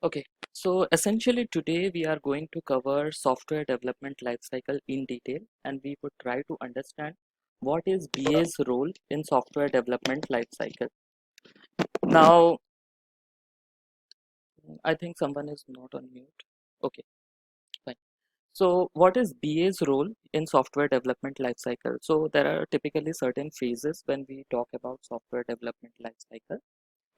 Okay, so essentially today we are going to cover software development lifecycle in detail, and we would try to understand what is BA's role in software development lifecycle. Now, I think someone is not on mute. Okay, fine. So what is BA's role in software development lifecycle? So there are typically certain phases when we talk about software development lifecycle.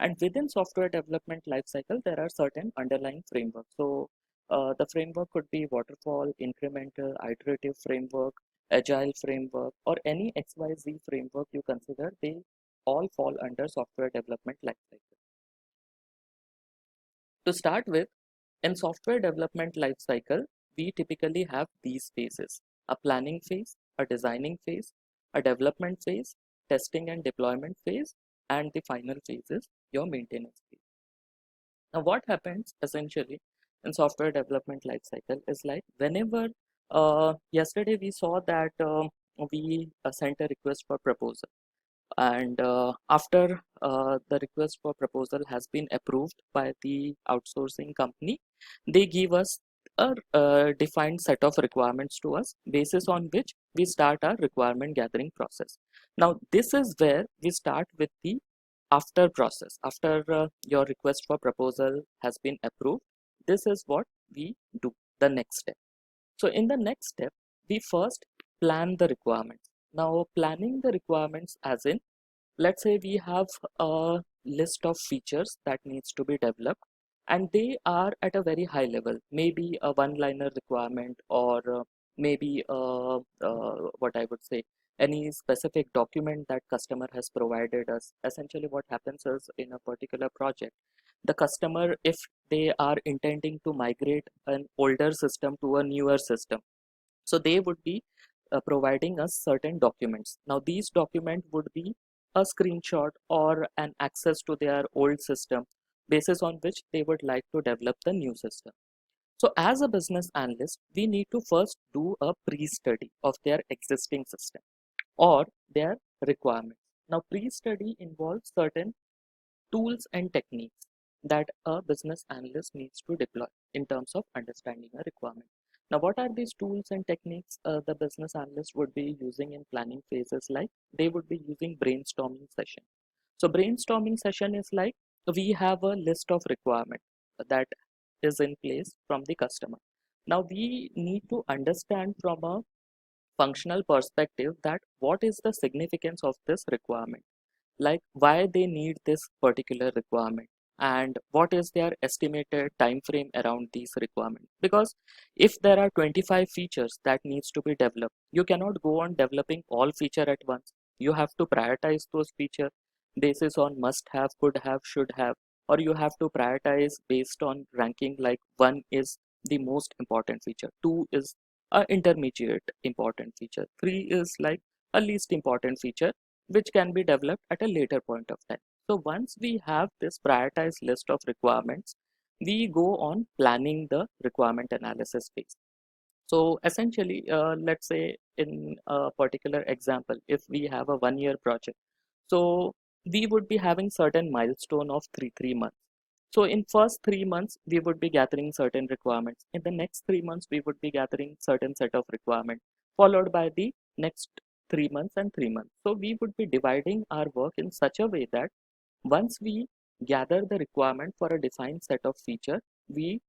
And within software development lifecycle, there are certain underlying frameworks. So the framework could be waterfall, incremental, iterative framework, agile framework, or any XYZ framework you consider. They all fall under software development lifecycle. To start with, in software development lifecycle, we typically have these phases: a planning phase, a designing phase, a development phase, testing and deployment phase, and the final phase is your maintenance phase. Now, what happens essentially in software development lifecycle is like whenever yesterday we saw that we sent a request for proposal, and after the request for proposal has been approved by the outsourcing company, they give us a defined set of requirements to us, basis on which we start our requirement gathering process. Now, this is where we start with the after process. After your request for proposal has been approved, this is what we do, the next step. So in the next step, we first plan the requirements. Now, planning the requirements as in, let's say we have a list of features that needs to be developed, and they are at a very high level, maybe a one-liner requirement, or maybe what I would say, any specific document that customer has provided us. Essentially what happens is, in a particular project, the customer, if they are intending to migrate an older system to a newer system, so they would be providing us certain documents. Now these documents would be a screenshot or an access to their old system, basis on which they would like to develop the new system. So as a business analyst, we need to first do a pre-study of their existing system or their requirements. Now pre-study involves certain tools and techniques that a business analyst needs to deploy in terms of understanding a requirement. Now, what are these tools and techniques the business analyst would be using in planning phases? Like, they would be using brainstorming session. So brainstorming session is like, we have a list of requirement that is in place from the customer. Now we need to understand from a functional perspective that what is the significance of this requirement, like why they need this particular requirement, and what is their estimated time frame around these requirements. Because if there are 25 features that needs to be developed, you cannot go on developing all feature at once. You have to prioritize those feature basis on must have, could have, should have, or you have to prioritize based on ranking, like 1 is the most important feature, 2 is a intermediate important feature, 3 is like a least important feature, which can be developed at a later point of time. So once we have this prioritized list of requirements, we go on planning the requirement analysis phase. So essentially, let's say in a particular example, if we have a 1 year project, so we would be having certain milestone of three months. So in first 3 months, we would be gathering certain requirements. In the next 3 months, we would be gathering certain set of requirements, followed by the next 3 months and 3 months. So we would be dividing our work in such a way that once we gather the requirement for a defined set of feature, we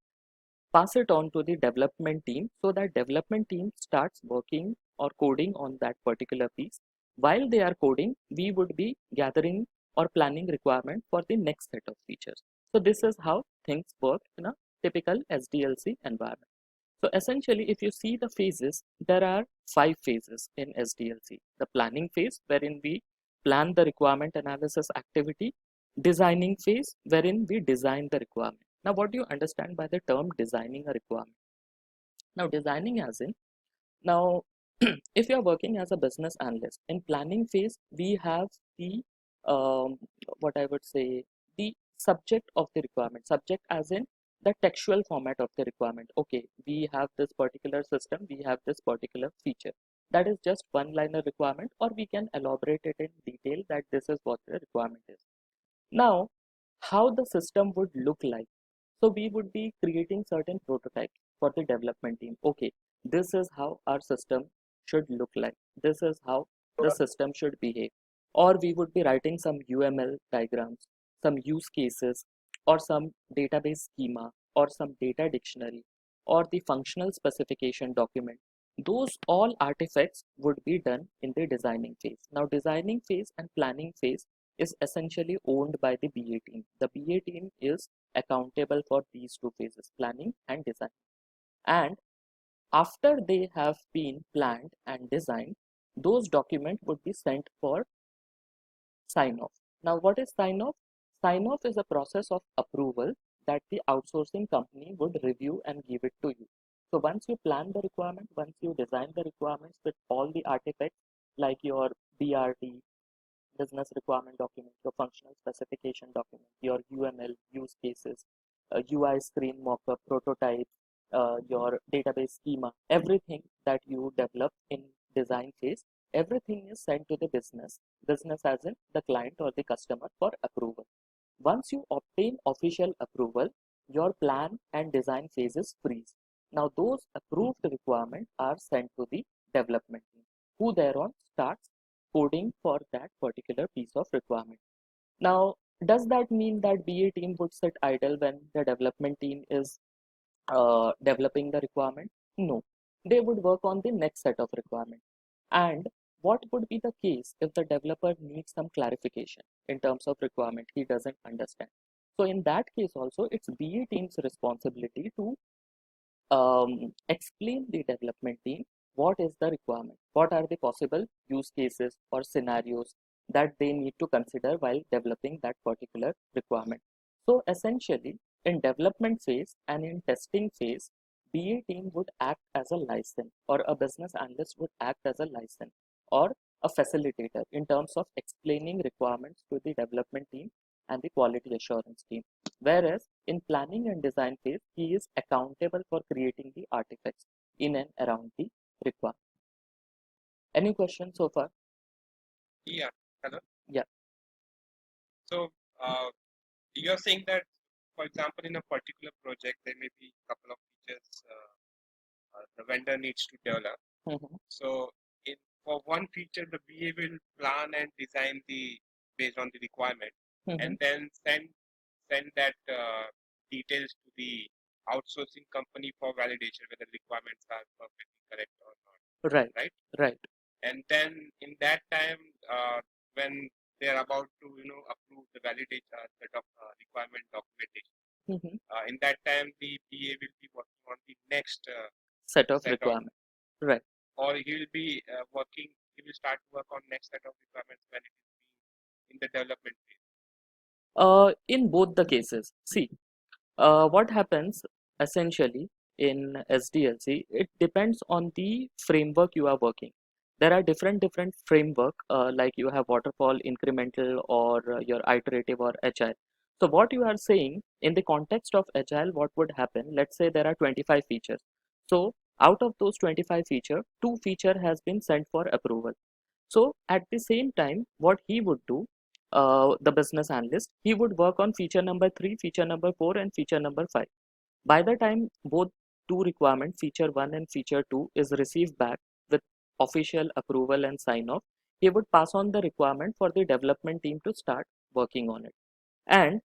pass it on to the development team, so that development team starts working or coding on that particular piece. While they are coding, we would be gathering or planning requirement for the next set of features. So this is how things work in a typical SDLC environment. So essentially, if you see the phases, there are 5 phases in SDLC. The planning phase, wherein we plan the requirement analysis activity; designing phase, wherein we design the requirement. Now, what do you understand by the term designing a requirement? Now, designing as in, now, if you are working as a business analyst, in planning phase, we have the, um, what I would say, the subject of the requirement. Subject as in the textual format of the requirement. Okay, we have this particular system, we have this particular feature. That is just one-liner requirement, or we can elaborate it in detail that this is what the requirement is. Now, how the system would look like. So we would be creating certain prototypes for the development team. Okay, this is how our system should look like. This is how the system should behave. Or we would be writing some UML diagrams, some use cases, or some database schema, or some data dictionary, or the functional specification document. Those all artifacts would be done in the designing phase. Now, designing phase and planning phase is essentially owned by the BA team. The BA team is accountable for these two phases, planning and design. And after they have been planned and designed, those documents would be sent for sign off. Now, what is sign off? Sign off is a process of approval that the outsourcing company would review and give it to you. So once you plan the requirement, once you design the requirements with all the artifacts like your BRD, business requirement document, your functional specification document, your UML use cases, UI screen mockup, prototype, your database schema, everything that you develop in design phase, everything is sent to the business as in the client or the customer for approval. Once you obtain official approval, your plan and design phases freeze. Now those approved requirements are sent to the development team, who thereon starts coding for that particular piece of requirement. Now, does that mean that BA team would sit idle when the development team is developing the requirement? No, they would work on the next set of requirements. And what would be the case if the developer needs some clarification in terms of requirement he doesn't understand? So in that case also, it's BA team's responsibility to explain the development team what is the requirement, what are the possible use cases or scenarios that they need to consider while developing that particular requirement. So essentially, in development phase and in testing phase, BA team would act as a license, or a business analyst would act as a license or a facilitator in terms of explaining requirements to the development team and the quality assurance team. Whereas in planning and design phase, he is accountable for creating the artifacts in and around the requirement. Any questions so far? Yeah. Hello. Yeah. So you're saying that, for example, in a particular project, there may be a couple of features the vendor needs to develop. Mm-hmm. So for one feature, the BA will plan and design based on the requirement, Mm-hmm. and then send that details to the outsourcing company for validation whether the requirements are perfectly correct or not. Right. Right. Right. And then in that time, when they are about to approve the validate set of requirement documentation, Mm-hmm. in that time the BA will be working on the next Set of set of, requirement. Right. or he will be he will start to work on next set of requirements when it is in the development phase. In both the cases, see, what happens essentially in SDLC, it depends on the framework you are working. There are different framework, like you have waterfall, incremental, or your iterative or agile. So what you are saying in the context of agile, what would happen? Let's say there are 25 features. So out of those 25 features, 2 feature has been sent for approval. So at the same time, what he would do, the business analyst, he would work on feature number 3, feature number 4, and feature number 5. By the time both two requirements, feature 1 and feature 2, is received back with official approval and sign off, he would pass on the requirement for the development team to start working on it. And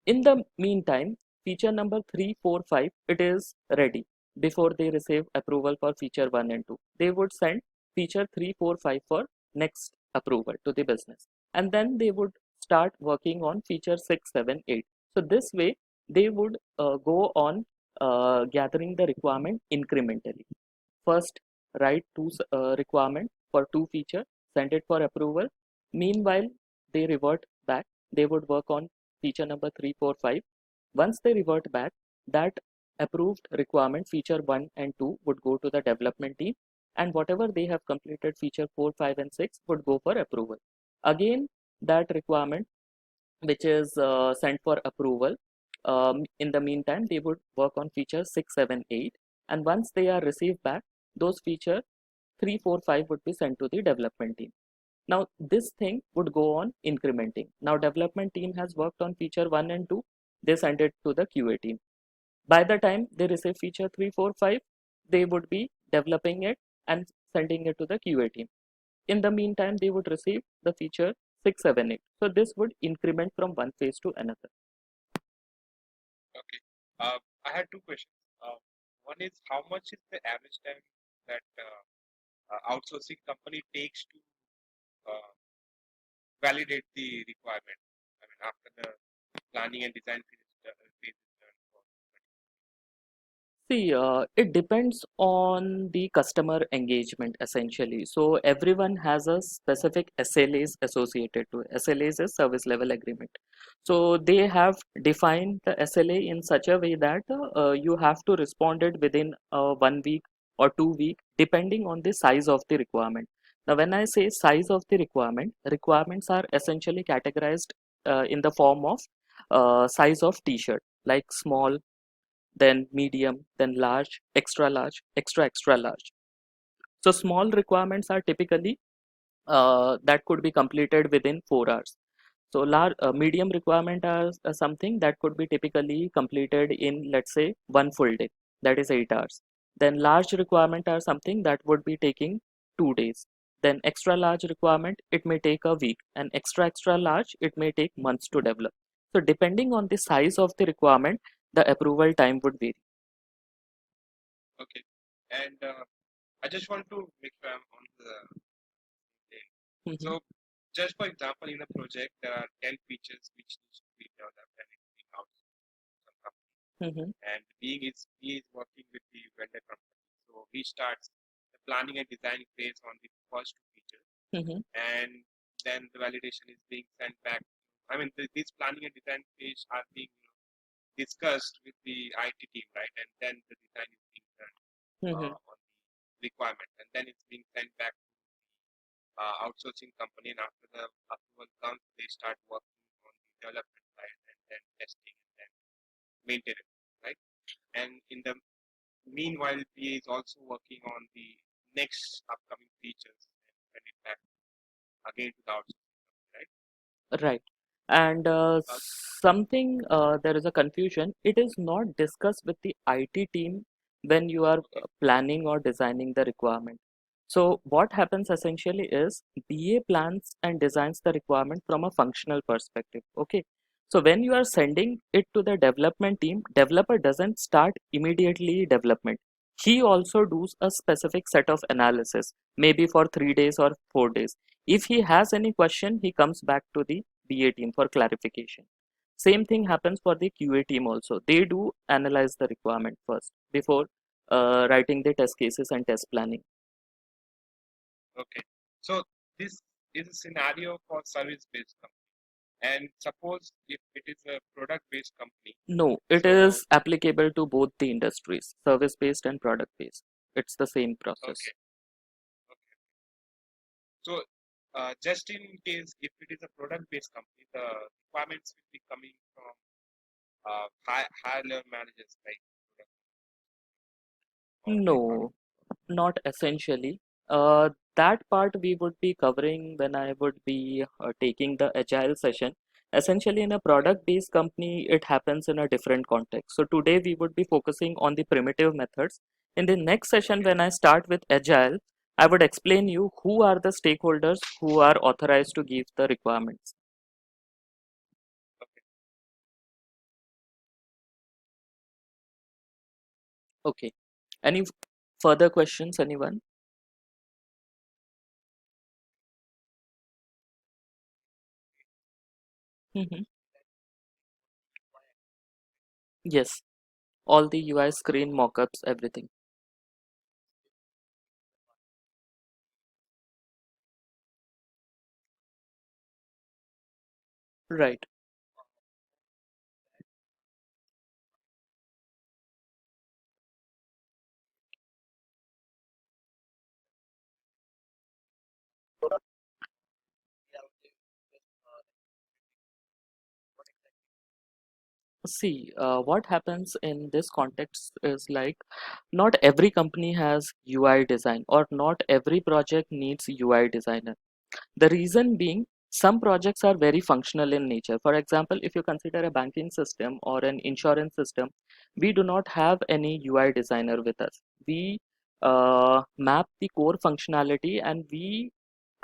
in the meantime, feature number 3, 4, 5, it is ready. Before they receive approval for feature 1 and 2, they would send feature 3, 4, 5 for next approval to the business. And then they would start working on feature 6, 7, 8. So this way, they would go on gathering the requirement incrementally. First, write two requirement for 2 feature, send it for approval. Meanwhile, they revert back. They would work on feature number 3, 4, 5. Once they revert back, that approved requirement feature 1 and 2 would go to the development team, and whatever they have completed feature 4, 5, and 6 would go for approval. Again, that requirement which is sent for approval, in the meantime they would work on feature 6, 7, 8, and once they are received back, those feature 3, 4, 5 would be sent to the development team. Now this thing would go on incrementing. Now development team has worked on feature 1 and 2. they send it to the QA team. By the time they receive feature 3, 4, 5, they would be developing it and sending it to the QA team. In the meantime, they would receive the feature 6, 7, 8. So this would increment from one phase to another. Okay. I had two questions. One is how much is the average time that outsourcing company takes to validate the requirement? I mean, after the planning and design phase is done. See, it depends on the customer engagement essentially. So everyone has a specific SLAs associated to it. SLAs is service level agreement. So they have defined the SLA in such a way that you have to respond it within 1 week or 2 week, depending on the size of the requirement. Now, when I say size of the requirement, requirements are essentially categorized in the form of size of t-shirt, like small, then medium, then large, extra, extra large. So small requirements are typically that could be completed within 4 hours. So large, medium requirement are something that could be typically completed in, let's say, one full day, that is 8 hours. Then large requirement are something that would be taking 2 days. Then extra large requirement, it may take a week, and extra, extra large, it may take months to develop. So depending on the size of the requirement, the approval time would vary. Okay. And I just want to make sure I'm on the same. Mhm, So, just for example, in a project, there are 10 features which needs to be developed and it's being out some company. mhm, And he is working with the vendor company. So he starts the planning and design phase on the first two features, mhm. and then the validation is being sent back. I mean, these planning and design phase are being discussed with the IT team, right? And then the design is being done Mhm. on the requirement, and then it's being sent back to outsourcing company. And after the approval comes, they start working on the development side and then testing and then maintenance, right? And in the meanwhile, PA is also working on the next upcoming features and send it back again to the outsourcing, right? Right. And Uh, something there is a confusion. It is not discussed with the IT team when you are okay, planning or designing the requirement. So what happens essentially is BA plans and designs the requirement from a functional perspective. Okay. So when you are sending it to the development team, developer doesn't start immediately development. He also does a specific set of analysis, maybe for 3 days or 4 days. If he has any question, he comes back to the BA team for clarification. Same thing happens for the QA team also. They do analyze the requirement first before writing the test cases and test planning. okay. So this is a scenario for service-based company. And suppose if it is a product-based company, No, it so is applicable to both the industries, service based and product based. It's the same process. okay, okay. So just in case if it is a product-based company, the requirements will be coming from higher level managers like product or No, not essentially. That part we would be covering when I would be taking the agile session. Essentially, in a okay, product-based company, it happens in a different context. So today we would be focusing on the primitive methods. In the next session, okay, when I start with agile, I would explain you who are the stakeholders who are authorized to give the requirements. okay. Okay. Any further questions, anyone? Hmm. Yes. All the UI screen mockups, everything. Right. See, what happens in this context is like not every company has UI design or not every project needs UI designer. The reason being Some projects are very functional in nature. For example, if you consider a banking system or an insurance system, we do not have any UI designer with us. We map the core functionality and we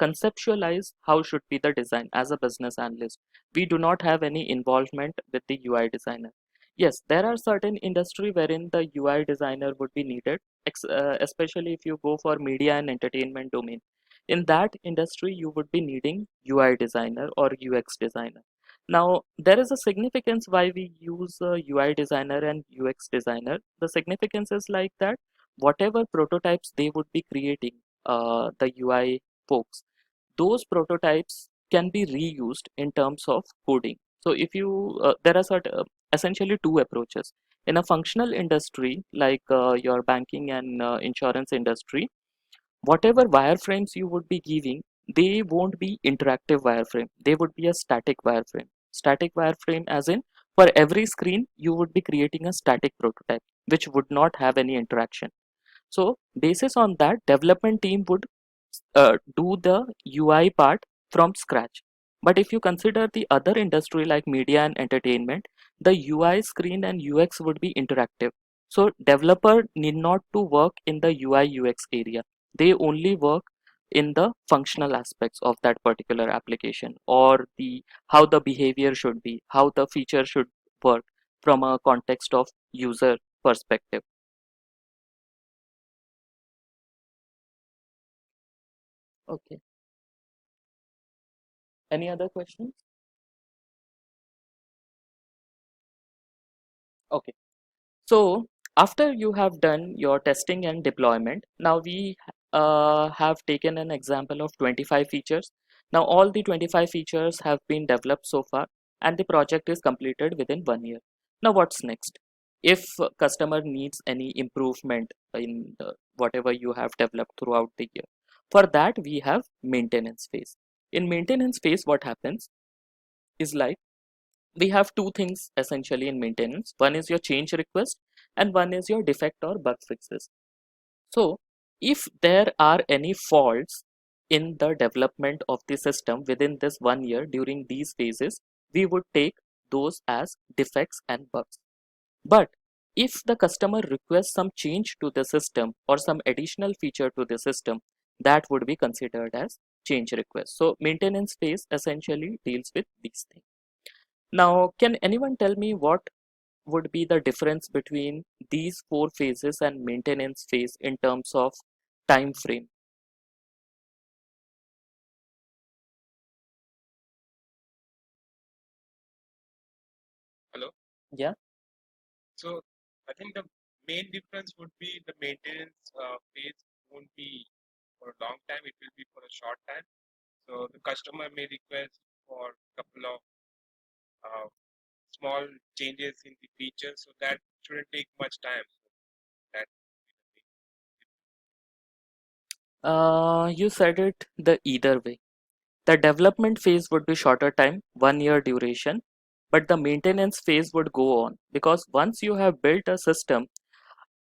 conceptualize how should be the design as a business analyst. We do not have any involvement with the UI designer. Yes, there are certain industry wherein the UI designer would be needed, especially if you go for media and entertainment domain. In that industry you would be needing UI designer or UX designer. Now there is a significance why we use a UI designer and UX designer. The significance is like that whatever prototypes they would be creating, the UI folks, those prototypes can be reused in terms of coding. So if you there are essentially two approaches in a functional industry like your banking and insurance industry. Whatever wireframes you would be giving, they won't be interactive wireframe. They would be a static wireframe. Static wireframe as in for every screen, you would be creating a static prototype, which would not have any interaction. So basis on that, development team would do the UI part from scratch. But if you consider the other industry like media and entertainment, the UI screen and UX would be interactive. So developer need not to work in the UI UX area. They only work in the functional aspects of that particular application, or the how the behavior should be, how the feature should work from a context of user perspective. Okay. Any other questions? Okay. So after you have done your testing and deployment, now we have taken an example of 25 features. Now all the 25 features have been developed so far and the project is completed within 1 year. Now what's next? If customer needs any improvement in whatever you have developed throughout the year, for that we have maintenance phase. In maintenance phase, what happens is like we have two things essentially in maintenance. One is your change request and one is your defect or bug fixes. So if there are any faults in the development of the system within this 1 year during these phases, we would take those as defects and bugs. But if the customer requests some change to the system or some additional feature to the system, that would be considered as change request. So maintenance phase essentially deals with these things. Now, can anyone tell me what would be the difference between these four phases and maintenance phase in terms of time frame? Hello. Yeah. So I think the main difference would be the maintenance phase won't be for a long time; it will be for a short time. So the customer may request for a couple of uh, small changes in the features, so that shouldn't take much time. So that You said it the either way. The development phase would be shorter time, 1 year duration, but the maintenance phase would go on because once you have built a system,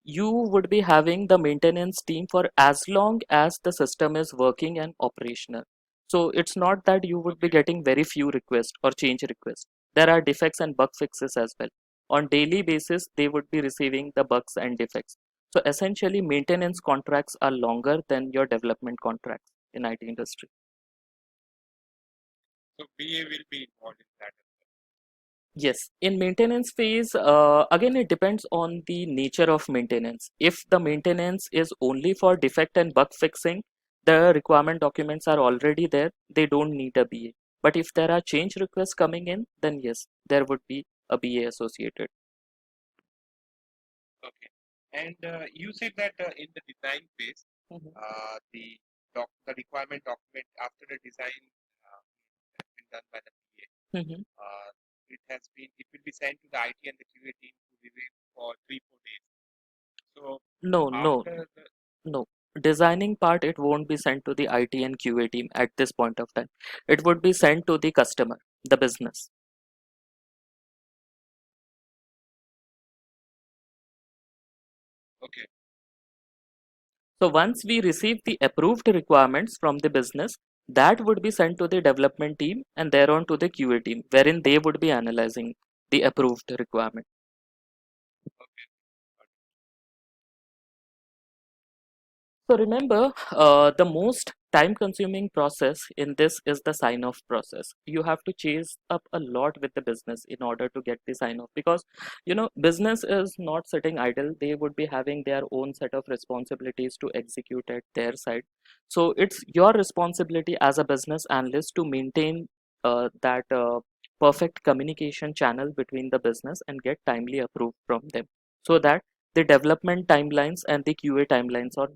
you would be having the maintenance team for as long as the system is working and operational. So it's not that you would be okay. getting very few requests or change requests. There are defects and bug fixes as well. On daily basis, they would be receiving the bugs and defects. So essentially, maintenance contracts are longer than your development contracts in IT industry. So BA will be involved in that. Yes, in maintenance phase, again, it depends on the nature of maintenance. If the maintenance is only for defect and bug fixing, the requirement documents are already there. They don't need a BA. But if there are change requests coming in, then yes, there would be a BA associated. Okay. And you said that in the design phase, Mhm. the requirement document after the design has been done by the PA, Mhm. it will be sent to the IT and the QA team to review for 3-4 days. So No, no, after the no. Designing part, it won't be sent to the IT and QA team at this point of time. It would be sent to the customer, the business. okay, So once we receive the approved requirements from the business, That would be sent to the development team and thereon to the QA team, wherein they would be analyzing the approved requirement. Okay. So remember, the most time consuming process in this is the sign off process. You have to chase up a lot with the business in order to get the sign off, because business is not sitting idle. They would be having their own set of responsibilities to execute at their side. So it's your responsibility as a business analyst to maintain that perfect communication channel between the business and get timely approved from them, so that the development timelines and the QA timelines are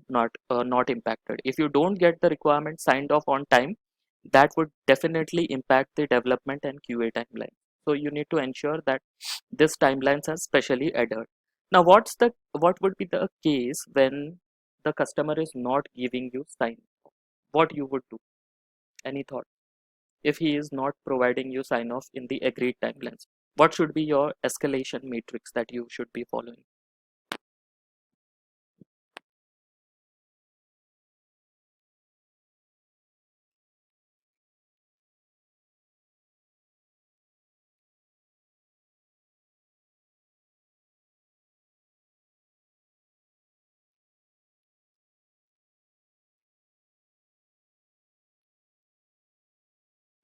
not impacted. If you don't get the requirement signed off on time, that would definitely impact the development and QA timeline. So you need to ensure that this timelines are specially adhered. Now, what would be the case when the customer is not giving you sign? What you would do? Any thought? If he is not providing you sign off in the agreed timelines, what should be your escalation matrix that you should be following?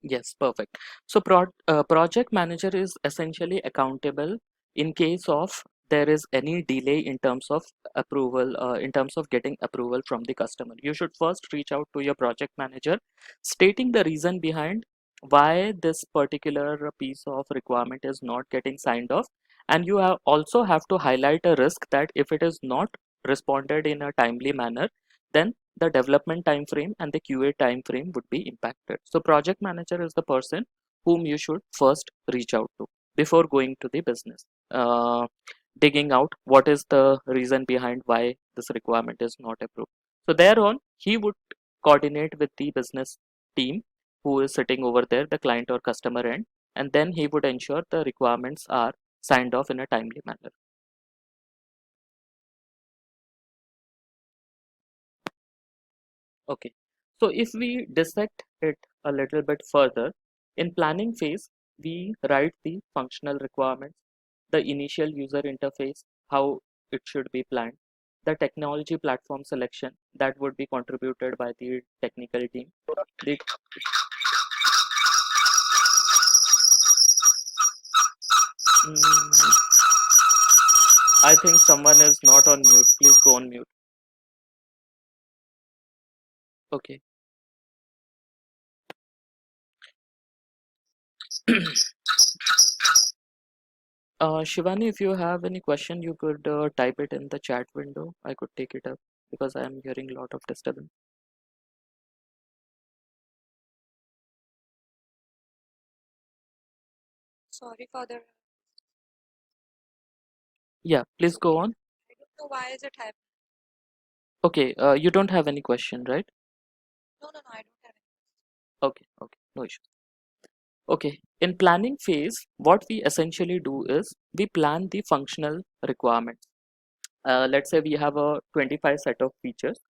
Yes, perfect. So project manager is essentially accountable in case of there is any delay in terms of approval, in terms of getting approval from the customer. You should first reach out to your project manager, stating the reason behind why this particular piece of requirement is not getting signed off. And you also have to highlight a risk that if it is not responded in a timely manner, then the development time frame and the QA time frame would be impacted. So project manager is the person whom you should first reach out to before going to the business, digging out what is the reason behind why this requirement is not approved. So thereon, he would coordinate with the business team who is sitting over there, the client or customer end, and then he would ensure the requirements are signed off in a timely manner. Okay, so if we dissect it a little bit further, in planning phase, we write the functional requirements, the initial user interface, how it should be planned, the technology platform selection that would be contributed by the technical team. The, mm, I think someone is not on mute. Please go on mute. Okay. Shivani, if you have any question, you could type it in the chat window. I could take it up because I am hearing a lot of disturbance. Sorry for the. Yeah, please go on. I don't know why is it happening. Okay, you don't have any question, right? No, no, no, I don't have it. Okay, okay, no issue. Okay, in planning phase, what we essentially do is we plan the functional requirements. Let's say we have a 25 set of features.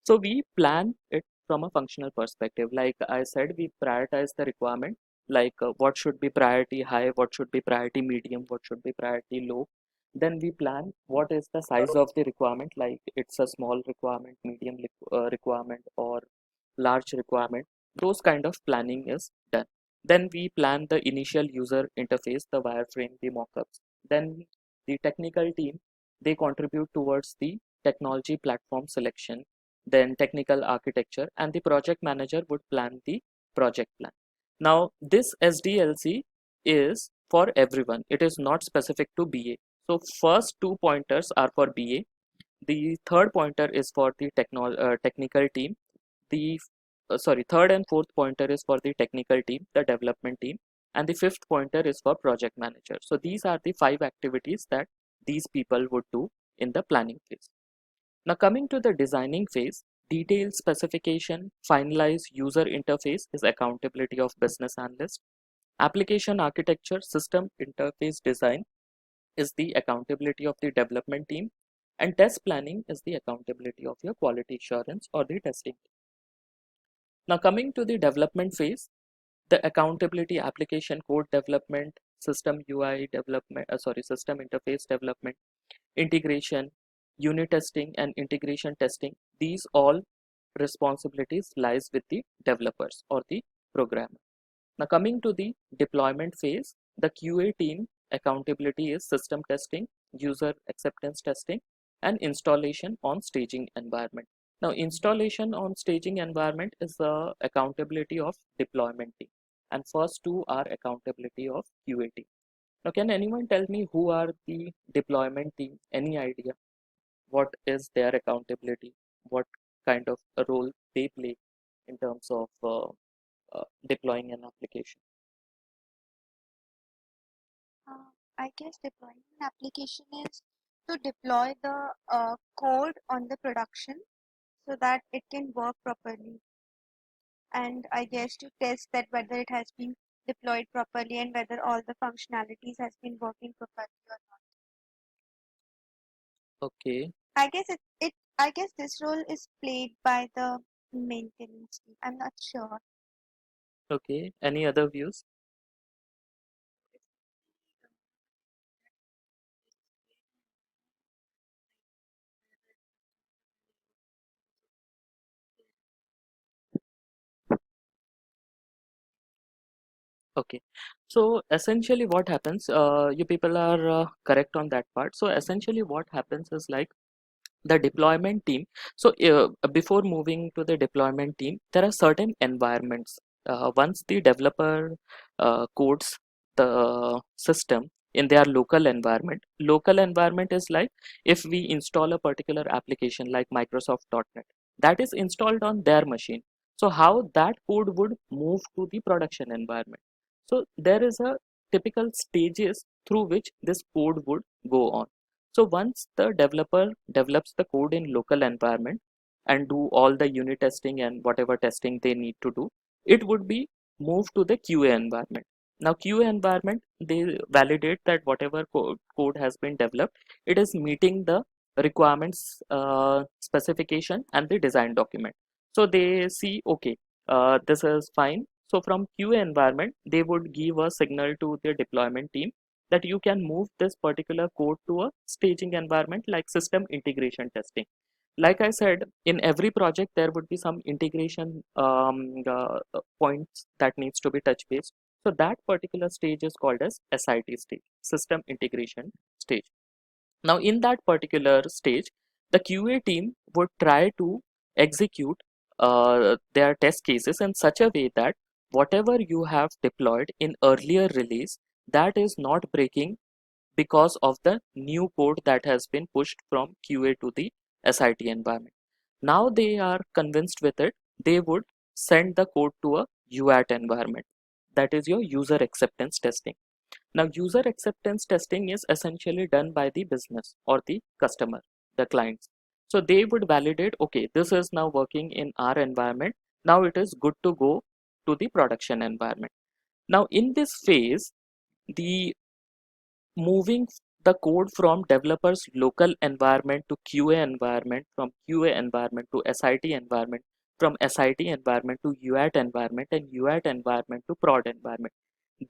So we plan it from a functional perspective. Like I said, we prioritize the requirement, like what should be priority high, what should be priority medium, what should be priority low. Then we plan what is the size of the requirement, like it's a small requirement, medium requirement, or large requirement. Those kind of planning is done. Then we plan the initial user interface, the wireframe, the mockups. Then the technical team, they contribute towards the technology platform selection, then technical architecture, and the project manager would plan the project plan. Now, this SDLC is for everyone. It is not specific to BA. So first two pointers are for BA. The third pointer is for the technical team. The third and fourth pointer is for the technical team, the development team, and the fifth pointer is for project manager. So these are the 5 activities that these people would do in the planning phase. Now coming to the designing phase, detailed specification, finalized user interface is accountability of business analyst. Application architecture, system interface design is the accountability of the development team, and test planning is the accountability of your quality assurance or the testing. Now coming to the development phase, the accountability application code development, system UI development, system interface development, integration, unit testing and integration testing, these all responsibilities lies with the developers or the programmer. Now coming to the deployment phase, the QA team accountability is system testing, user acceptance testing, and installation on staging environment. Now installation on staging environment is the accountability of deployment team, and first two are accountability of QA team. Now can anyone tell me who are the deployment team? Any idea? What is their accountability? What kind of a role they play in terms of deploying an application? I guess deploying an application is to deploy the code on the production so that it can work properly. And I guess to test that whether it has been deployed properly and whether all the functionalities has been working properly or not. Okay, I guess I guess this role is played by the maintenance team. I'm not sure. okay. Any other views? Okay, so essentially what happens, you people are correct on that part. So essentially what happens is like the deployment team. So before moving to the deployment team, there are certain environments. Once the developer codes the system in their local environment is like if we install a particular application like Microsoft.NET, that is installed on their machine. So how that code would move to the production environment? So there is a typical stages through which this code would go on. So once the developer develops the code in local environment and do all the unit testing and whatever testing they need to do, it would be moved to the QA environment. Now QA environment, they validate that whatever code has been developed, it is meeting the requirements specification and the design document. So they see, okay, this is fine. So from QA environment, they would give a signal to the deployment team that you can move this particular code to a staging environment like system integration testing. Like I said, in every project there would be some integration points that needs to be touch based. So that particular stage is called as SIT stage, system integration stage. Now in that particular stage, the QA team would try to execute their test cases in such a way that whatever you have deployed in earlier release, that is not breaking because of the new code that has been pushed from QA to the SIT environment. Now they are convinced with it, they would send the code to a UAT environment. That is your user acceptance testing. Now user acceptance testing is essentially done by the business or the customer, the clients. So they would validate, okay, this is now working in our environment. Now it is good to go to the production environment. Now in this phase, the moving the code from developers local environment to QA environment, from QA environment to SIT environment, from SIT environment to UAT environment, and UAT environment to prod environment.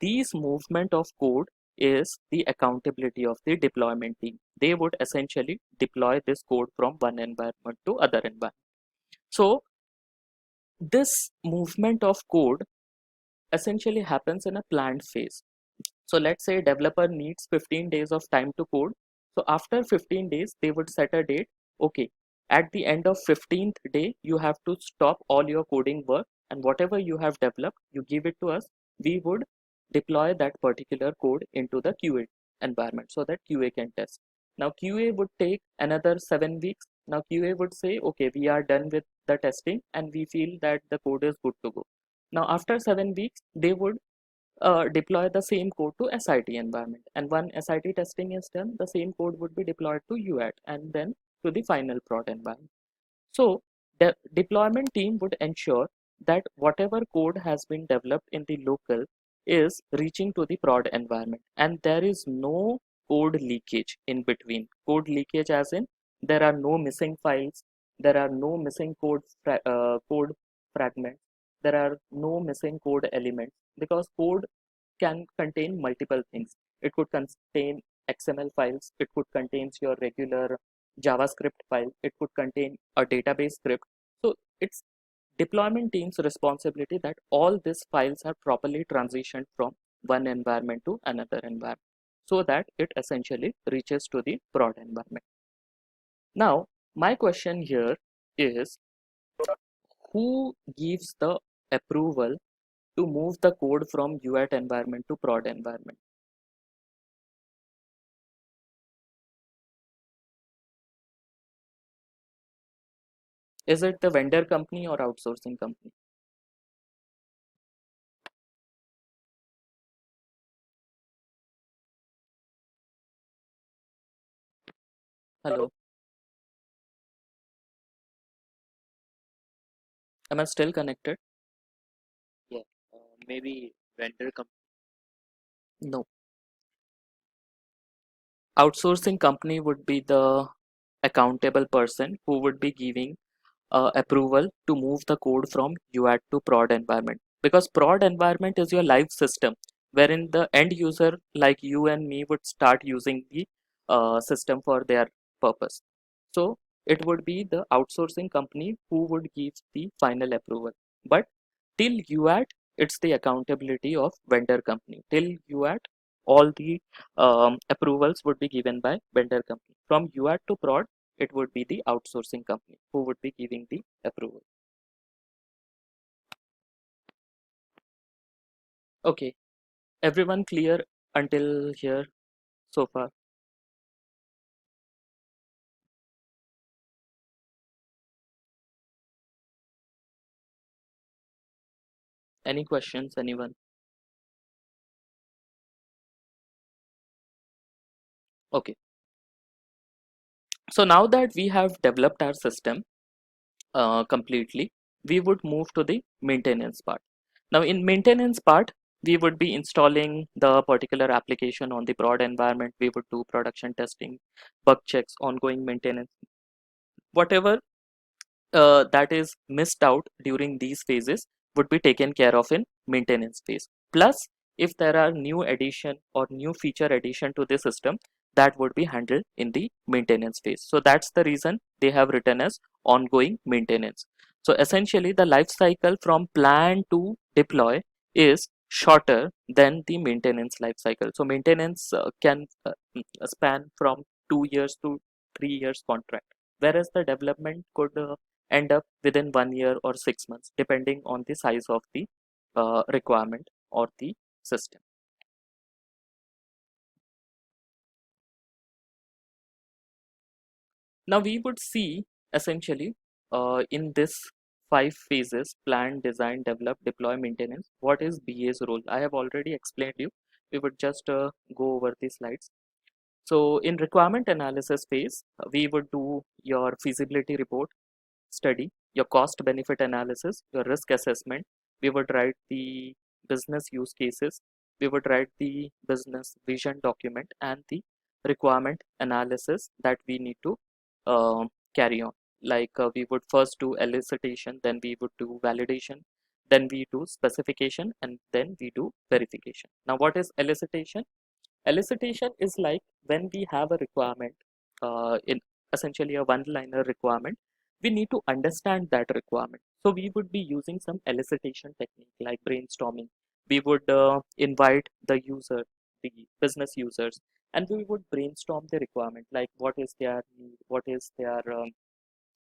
These movement of code is the accountability of the deployment team. They would essentially deploy this code from one environment to other environment. So this movement of code essentially happens in a planned phase. So let's say developer needs 15 days of time to code. So after 15 days, they would set a date. Okay, at the end of 15th day, you have to stop all your coding work, and whatever you have developed, you give it to us. We would deploy that particular code into the QA environment so that QA can test. Now QA would take another 7 weeks. Now QA would say, okay, we are done with the testing and we feel that the code is good to go. Now after 7 weeks, they would deploy the same code to SIT environment, and when SIT testing is done, the same code would be deployed to UAT and then to the final prod environment. So the deployment team would ensure that whatever code has been developed in the local is reaching to the prod environment, and there is no code leakage in between. Code leakage as in there are no missing files, there are no missing code fragments, there are no missing code elements, because code can contain multiple things. It could contain XML files, it could contain your regular JavaScript file, it could contain a database script. So it's deployment team's responsibility that all these files are properly transitioned from one environment to another environment, so that it essentially reaches to the prod environment. Now, my question here is, who gives the approval to move the code from UAT environment to prod environment? Is it the vendor company or outsourcing company? Hello, am I still connected? Yeah, maybe vendor company. No. Outsourcing company would be the accountable person who would be giving approval to move the code from UAT to prod environment, because prod environment is your live system wherein the end user like you and me would start using the system for their purpose. So it would be the outsourcing company who would give the final approval, but till UAT it's the accountability of vendor company. Till UAT all the approvals would be given by vendor company. From UAT to prod, it would be the outsourcing company who would be giving the approval. Okay, everyone clear until here so far? Any questions, anyone? Okay, so now that we have developed our system completely, we would move to the maintenance part. Now in maintenance part, we would be installing the particular application on the prod environment. We would do production testing, bug checks, ongoing maintenance, whatever that is missed out during these phases would be taken care of in maintenance phase. Plus, if there are new addition or new feature addition to the system, that would be handled in the maintenance phase. So that's the reason they have written as ongoing maintenance. So essentially the life cycle from plan to deploy is shorter than the maintenance life cycle. So maintenance can span from 2 years to 3 years contract, whereas the development could end up within 1 year or 6 months, depending on the size of the requirement or the system. Now we would see essentially in this 5 phases: plan, design, develop, deploy, maintenance, what is BA's role. I have already explained you. We would just go over the slides. So in requirement analysis phase, we would do your feasibility report study, your cost benefit analysis, your risk assessment. We would write the business use cases, we would write the business vision document, and the requirement analysis that we need to carry on. Like we would first do elicitation, then we would do validation, then we do specification, and then we do verification. Now what is elicitation? Elicitation is like when we have a requirement in essentially a one-liner requirement, we need to understand that requirement. So we would be using some elicitation technique like brainstorming. We would invite the user, the business users, and we would brainstorm the requirement, like what is their need, what is their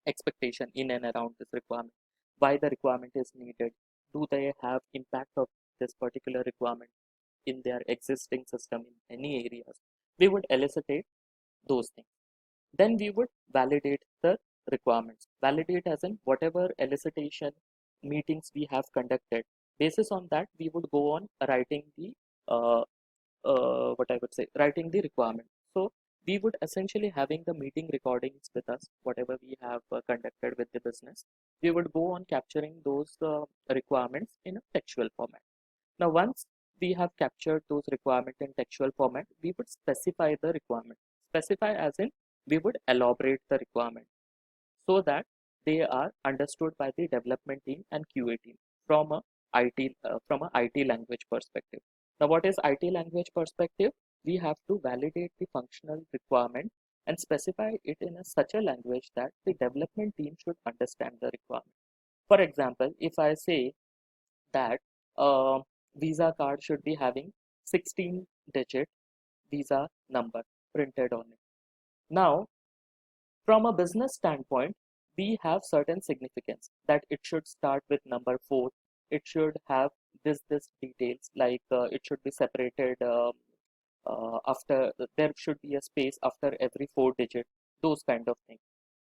expectation in and around this requirement, why the requirement is needed, do they have impact of this particular requirement in their existing system in any areas. We would elicitate those things. Then we would validate the requirements. Validate as in whatever elicitation meetings we have conducted. Basis on that, we would go on writing the what I would say, writing the requirement. So we would essentially having the meeting recordings with us, whatever we have conducted with the business. We would go on capturing those requirements in a textual format. Now, once we have captured those requirements in textual format, we would specify the requirement. Specify as in we would elaborate the requirement so that they are understood by the development team and QA team. from a IT language perspective. Now, what is IT language perspective? We have to validate the functional requirement and specify it in such a language that the development team should understand the requirement. For example, if I say that uh, Visa card should be having 16-digit Visa number printed on it. Now, from a business standpoint, we have certain significance that it should start with number 4. It should have this details, like it should be separated after, there should be a space after every 4 digit, those kind of things.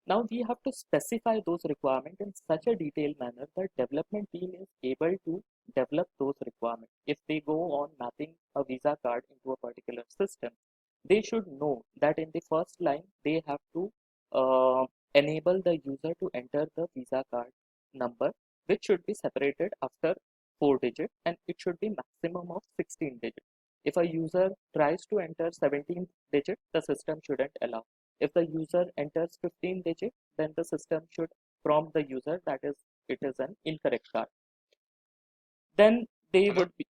Now we have to specify those requirements in such a detailed manner that development team is able to develop those requirements. If they go on mapping a Visa card into a particular system, they should know that in the first line they have to uh, enable the user to enter the Visa card number, which should be separated after 4 digit, and it should be maximum of 16 digits. If a user tries to enter 17th digit, the system shouldn't allow. If the user enters 15 digit, then the system should prompt the user that it is an incorrect card. Then they Hello? would be,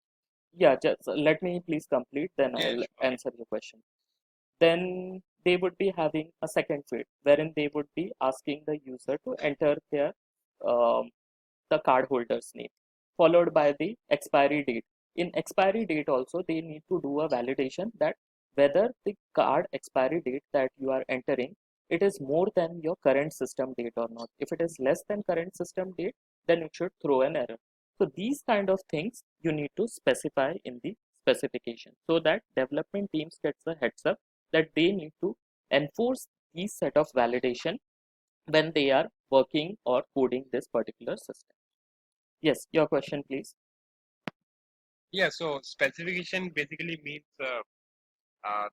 yeah, just let me please complete, then Yeah, I'll sure. answer your question. Then they would be having a second field wherein they would be asking the user to enter their um, the cardholder's name, followed by the expiry date. In expiry date also, they need to do a validation that whether the card expiry date that you are entering, it is more than your current system date or not. If it is less than current system date, then it should throw an error. So these kind of things you need to specify in the specification so that development teams gets a heads up that they need to enforce these set of validation when they are working or coding this particular system. Yes, your question, please. Yeah, so specification basically means uh,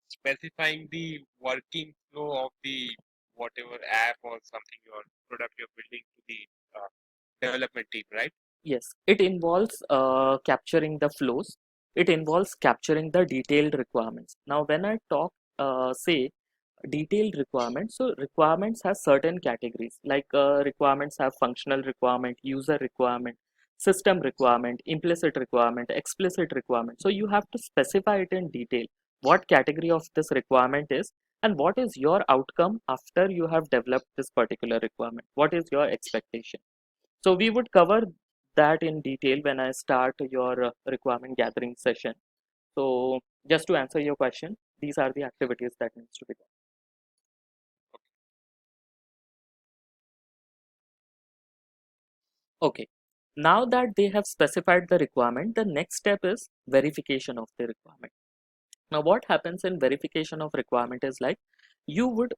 specifying the working flow of the whatever app or something your product you're building to the development team, right? Yes, it involves capturing the flows. It involves capturing the detailed requirements. Now, when I talk, say, detailed requirements, so requirements have certain categories, like requirements have functional requirement, user requirement, system requirement, implicit requirement, explicit requirement. So you have to specify it in detail what category of this requirement is and what is your outcome after you have developed this particular requirement. What is your expectation? So we would cover that in detail when I start your requirement gathering session. So just to answer your question, these are the activities that needs to be done. Okay. Now that they have specified the requirement, the next step is verification of the requirement. Now, what happens in verification of requirement is like you would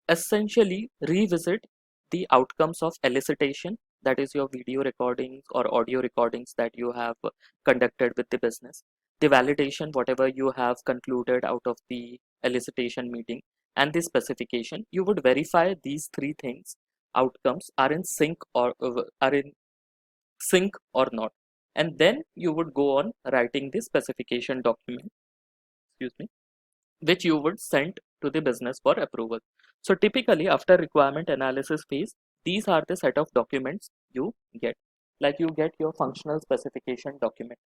essentially revisit the outcomes of elicitation, that is your video recordings or audio recordings that you have conducted with the business, the validation, whatever you have concluded out of the elicitation meeting, and the specification. You would verify these three things outcomes are in sync or not, and then you would go on writing the specification document, excuse me, which you would send to the business for approval. So typically after requirement analysis phase, these are the set of documents you get. Like you get your functional specification document,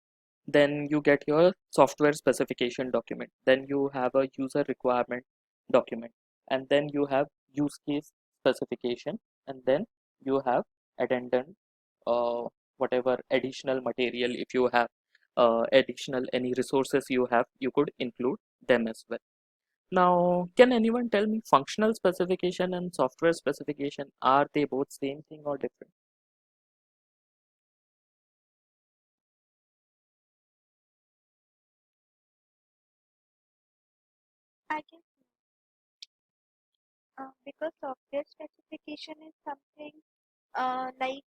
then you get your software specification document, then you have a user requirement document, and then you have use case specification, and then you have addendum, uh, whatever additional material, if you have additional any resources you have, you could include them as well. Now, can anyone tell me functional specification and software specification, are they both same thing or different? I guess because software specification is something like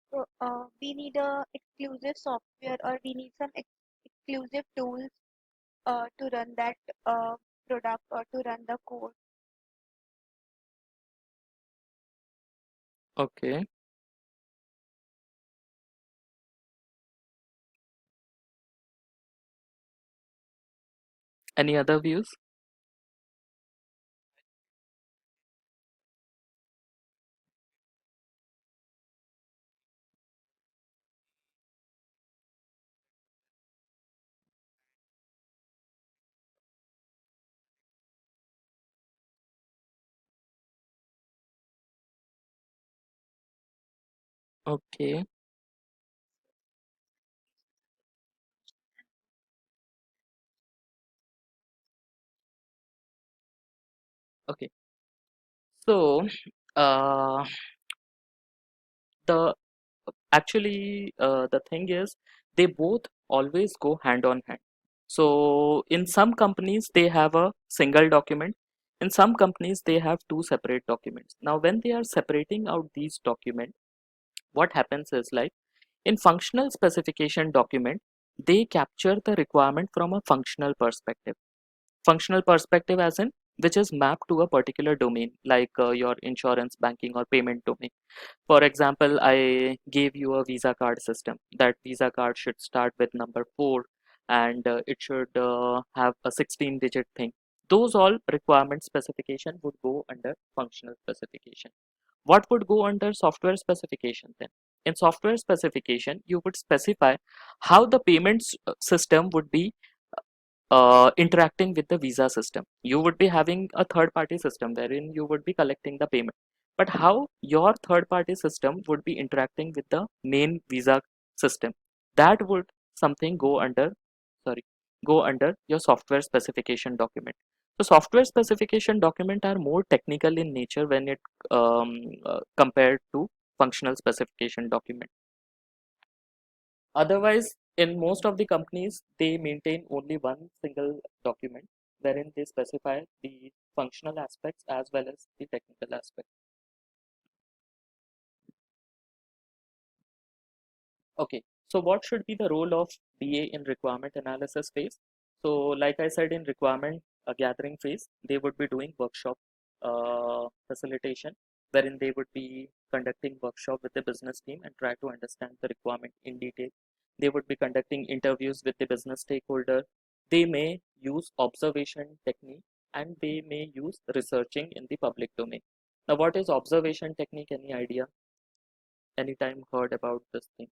we need a exclusive software or we need some exclusive tools to run that product or to run the code. Okay. Any other views? Okay. Okay. So, uh, the the thing is, they both always go hand on hand. So in some companies they have a single document, in some companies they have two separate documents. Now when they are separating out these documents, what happens is, like, in functional specification document, they capture the requirement from a functional perspective, as in which is mapped to a particular domain, like your insurance, banking, or payment domain. For example, I gave you a Visa card system. That Visa card should start with number 4, and it should have a 16-digit thing. Those all requirement specification would go under functional specification. What would go under software specification then? In software specification, you would specify how the payments system would be interacting with the visa system. You would be having a third party system wherein you would be collecting the payment, but how your third party system would be interacting with the main visa system, that would something go under, sorry, go under your software specification document. So software specification document are more technical in nature when it compared to functional specification document. Otherwise, in most of the companies, they maintain only one single document wherein they specify the functional aspects as well as the technical aspects. Okay, so what should be the role of BA in requirement analysis phase? So, like I said, in requirement gathering phase, they would be doing workshop facilitation, wherein they would be conducting workshop with the business team and try to understand the requirement in detail. They would be conducting interviews with the business stakeholder. They may use observation technique, and they may use researching in the public domain. Now, what is observation technique? Any idea? Anytime heard about this thing?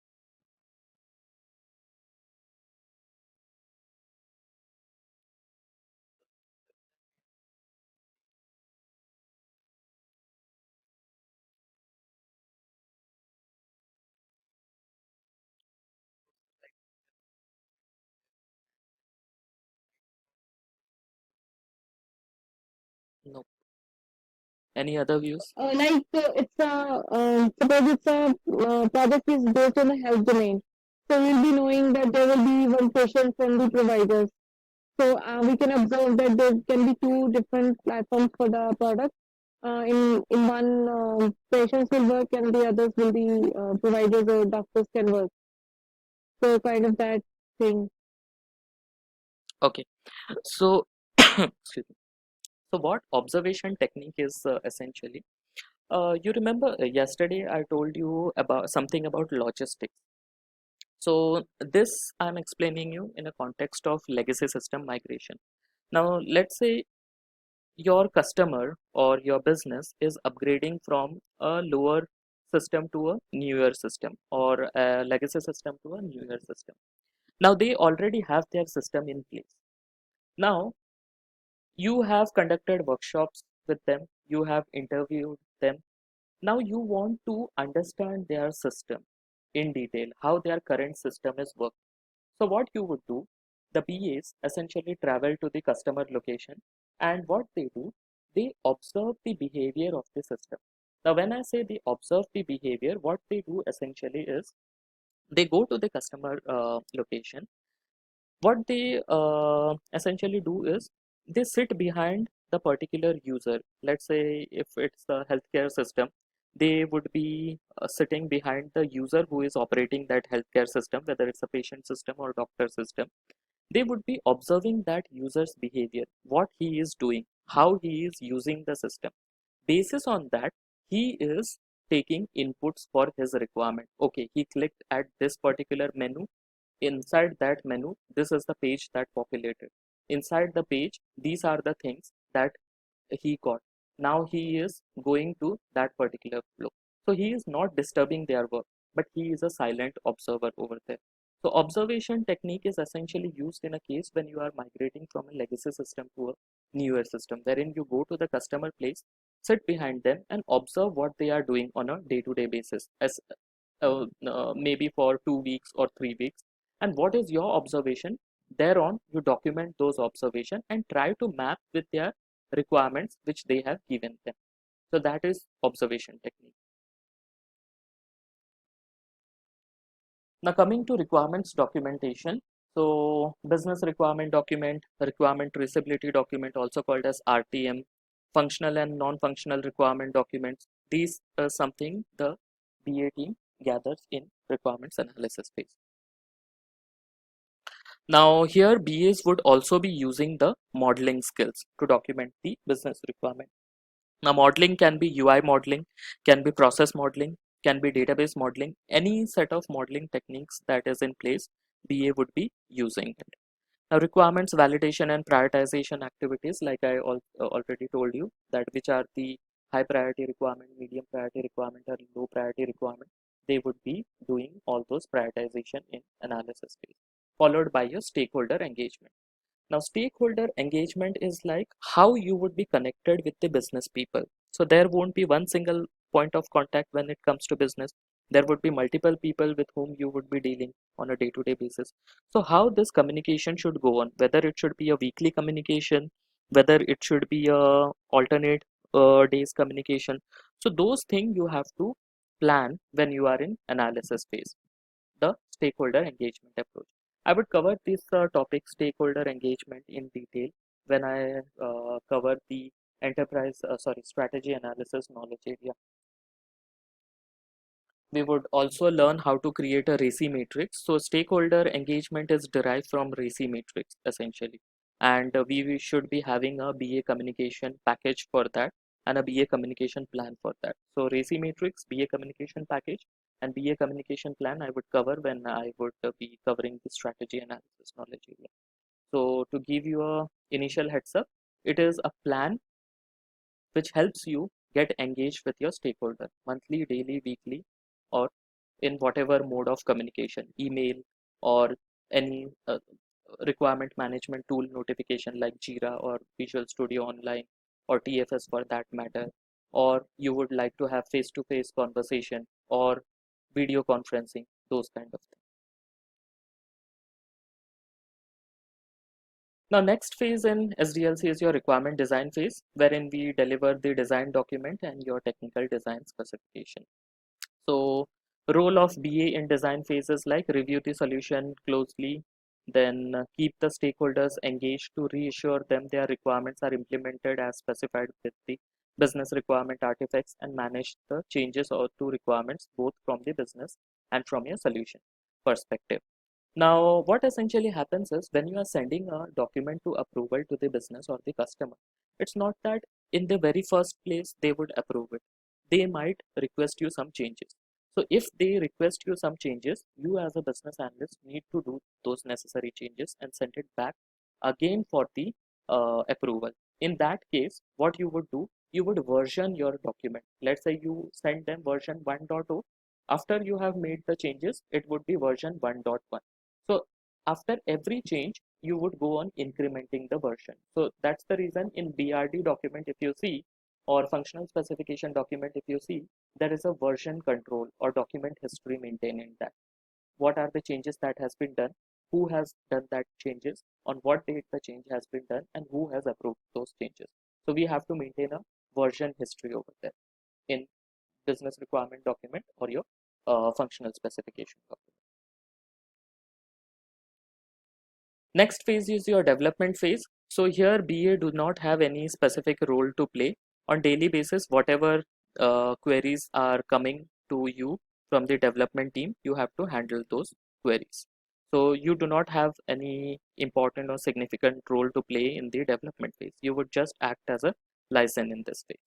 No. Any other views? It's a suppose it's a project is based on the health domain, so we'll be knowing that there will be one patient from the providers. So we can observe that there can be two different platforms for the product. In one, patients will work, and the others will be providers or doctors can work. So kind of that thing. Okay, so excuse me. So what observation technique is essentially? You remember yesterday I told you about something about logistics. So this I'm explaining you in a context of legacy system migration. Now let's say your customer or your business is upgrading from a lower system to a newer system, or a legacy system to a newer system. Now they already have their system in place. Now you have conducted workshops with them, you have interviewed them. Now you want to understand their system in detail, how their current system is working. So what you would do, the BAs essentially travel to the customer location, and what they do, they observe the behavior of the system. Now when I say they observe the behavior, what they do essentially is they go to the customer location. What they essentially do is they sit behind the particular user. Let's say if it's a healthcare system, they would be sitting behind the user who is operating that healthcare system, whether it's a patient system or doctor system. They would be observing that user's behavior, what he is doing, how he is using the system. Basis on that, he is taking inputs for his requirement. Okay, he clicked at this particular menu. Inside that menu, this is the page that populated. Inside the page, these are the things that he got. Now he is going to that particular flow. So he is not disturbing their work, but he is a silent observer over there. So observation technique is essentially used in a case when you are migrating from a legacy system to a newer system, wherein you go to the customer place, sit behind them and observe what they are doing on a day-to-day basis. As maybe for 2 weeks or 3 weeks, and what is your observation. Thereon you document those observations and try to map with their requirements which they have given them. So that is observation technique. Now coming to requirements documentation. So business requirement document, requirement traceability document, also called as RTM, functional and non-functional requirement documents. These are something the BA team gathers in requirements analysis phase. Now here BAs would also be using the modeling skills to document the business requirement. Now modeling can be UI modeling, can be process modeling, can be database modeling. Any set of modeling techniques that is in place, BA would be using it. Now requirements validation and prioritization activities, like I already told you, that which are the high priority requirement, medium priority requirement, or low priority requirement, they would be doing all those prioritization in analysis phase, followed by your stakeholder engagement. Now stakeholder engagement is like how you would be connected with the business people. So there won't be one single point of contact when it comes to business. There would be multiple people with whom you would be dealing on a day-to-day basis. So how this communication should go on, whether it should be a weekly communication, whether it should be a alternate days communication. So those things you have to plan when you are in analysis phase, the stakeholder engagement approach. I would cover this topic, stakeholder engagement, in detail when I cover the strategy analysis knowledge area. We would also learn how to create a RACI matrix. So stakeholder engagement is derived from RACI matrix essentially. And we should be having a BA communication package for that and a BA communication plan for that. So RACI matrix, BA communication package, and BA communication plan I would cover when I would be covering the strategy analysis knowledge area. So to give you a initial heads up, it is a plan which helps you get engaged with your stakeholder monthly, daily, weekly, or in whatever mode of communication, email or any requirement management tool notification like Jira or Visual Studio Online or TFS for that matter, or you would like to have face-to-face conversation or video conferencing, those kind of things. Now next phase in SDLC is your requirement design phase, wherein we deliver the design document and your technical design specification. So role of BA in design phases like review the solution closely, then keep the stakeholders engaged to reassure them their requirements are implemented as specified with the business requirement artifacts, and manage the changes or to requirements both from the business and from your solution perspective. Now, what essentially happens is when you are sending a document to approval to the business or the customer, it's not that in the very first place they would approve it. They might request you some changes. So if they request you some changes, you as a business analyst need to do those necessary changes and send it back again for the approval. In that case, what you would do, you would version your document. Let's say you send them version 1.0. After you have made the changes, it would be version 1.1. So after every change, you would go on incrementing the version. So that's the reason in BRD document, if you see, or functional specification document, if you see, there is a version control or document history maintained in that. What are the changes that has been done, who has done that changes, on what date the change has been done, and who has approved those changes. So we have to maintain a version history over there in business requirement document or your functional specification document. Next phase is your development phase. So here BA do not have any specific role to play. On daily basis, whatever queries are coming to you from the development team, you have to handle those queries. So you do not have any important or significant role to play in the development phase. You would just act as a liaison in this phase.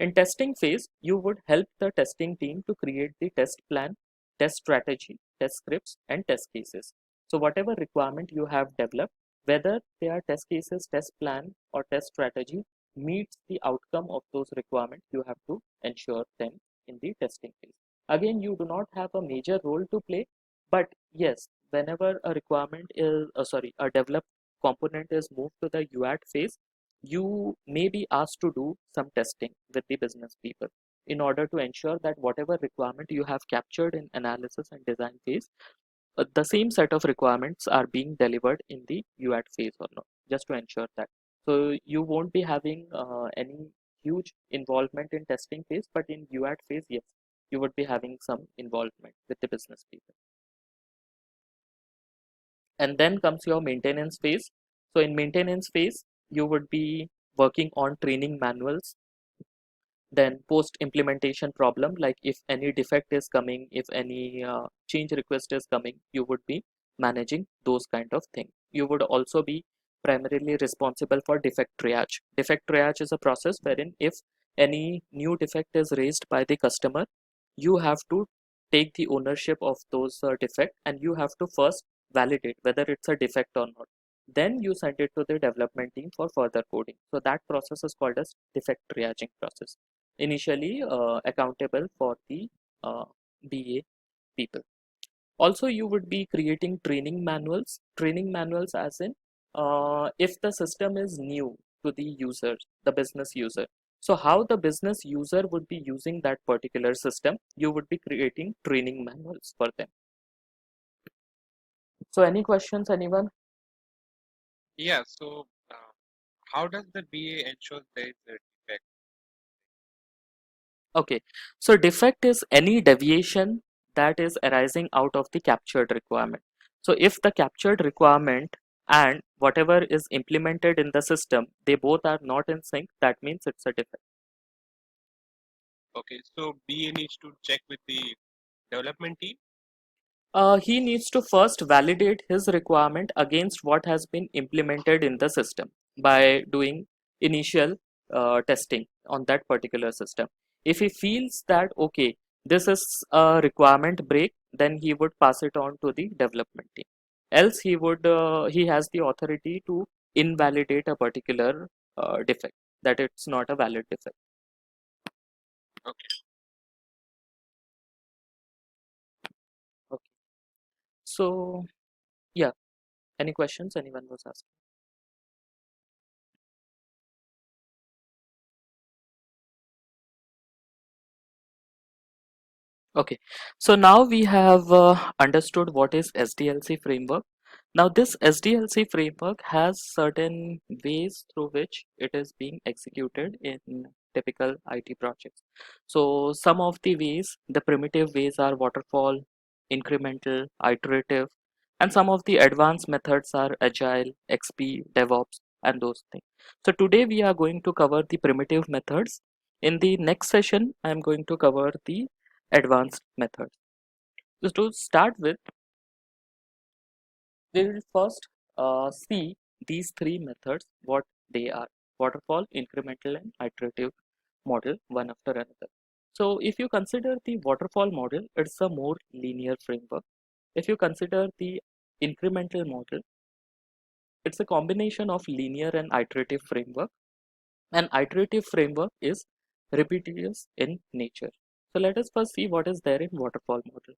In testing phase, you would help the testing team to create the test plan, test strategy, test scripts, and test cases. So whatever requirement you have developed, whether they are test cases, test plan, or test strategy, meets the outcome of those requirements, you have to ensure them in the testing phase. Again, you do not have a major role to play, but yes, whenever a requirement is, a developed component is moved to the UAT phase, you may be asked to do some testing with the business people. in order to ensure that whatever requirement you have captured in analysis and design phase, the same set of requirements are being delivered in the UAT phase or not, just to ensure that. So you won't be having any huge involvement in testing phase, but in UAT phase, yes, you would be having some involvement with the business people. And then comes your maintenance phase. So in maintenance phase, you would be working on training manuals. Then post implementation problem, like if any defect is coming, if any change request is coming, you would be managing those kind of things. You would also be primarily responsible for defect triage. Defect triage is a process wherein if any new defect is raised by the customer, you have to take the ownership of those defect, and you have to first validate whether it's a defect or not. Then you send it to the development team for further coding. So that process is called as defect triaging process, initially accountable for the BA people. Also, you would be creating training manuals as in if the system is new to the user, the business user. So how the business user would be using that particular system, you would be creating training manuals for them. So any questions, anyone? Yeah. So how does the BA ensure there is a defect? Okay, so defect is any deviation that is arising out of the captured requirement. So if the captured requirement and whatever is implemented in the system, they both are not in sync, that means it's a defect. Okay. So BA needs to check with the development team. He needs to first validate his requirement against what has been implemented in the system by doing initial testing on that particular system. If he feels that, okay, this is a requirement break, then he would pass it on to the development team. Else he has the authority to invalidate a particular defect, that it's not a valid defect. Okay. Okay. So yeah, any questions anyone was asking? Okay, so now we have understood what is SDLC framework. Now this SDLC framework has certain ways through which it is being executed in typical IT projects. So some of the ways, the primitive ways are waterfall, incremental, iterative, and some of the advanced methods are agile, XP, DevOps, and those things. So today we are going to cover the primitive methods. In the next session, I am going to cover the advanced methods. So to start with, we will first see these three methods, what they are: waterfall, incremental, and iterative model, one after another. So if you consider the waterfall model, it's a more linear framework. If you consider the incremental model, it's a combination of linear and iterative framework. An iterative framework is repetitious in nature. So let us first see what is there in waterfall model.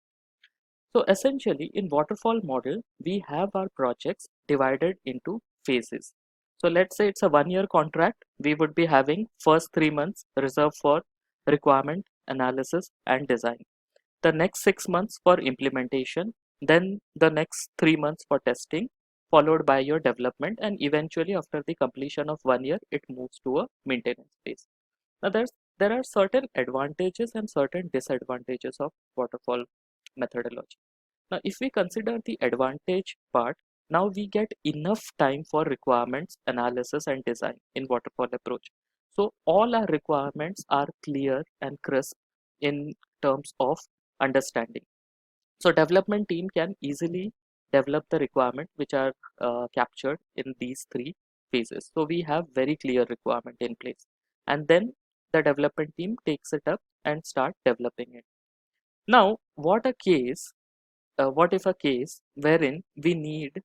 So essentially in waterfall model, we have our projects divided into phases. So let's say it's a 1-year contract. We would be having first 3 months reserved for requirement analysis and design. The next 6 months for implementation, then the next 3 months for testing, followed by your development, and eventually after the completion of 1 year, it moves to a maintenance phase. Now there are certain advantages and certain disadvantages of waterfall methodology. Now, if we consider the advantage part, now we get enough time for requirements, analysis, and design in waterfall approach. So all our requirements are clear and crisp in terms of understanding. So development team can easily develop the requirement which are captured in these three phases. So we have very clear requirement in place, and then the development team takes it up and start developing it. Now, what if a case wherein we need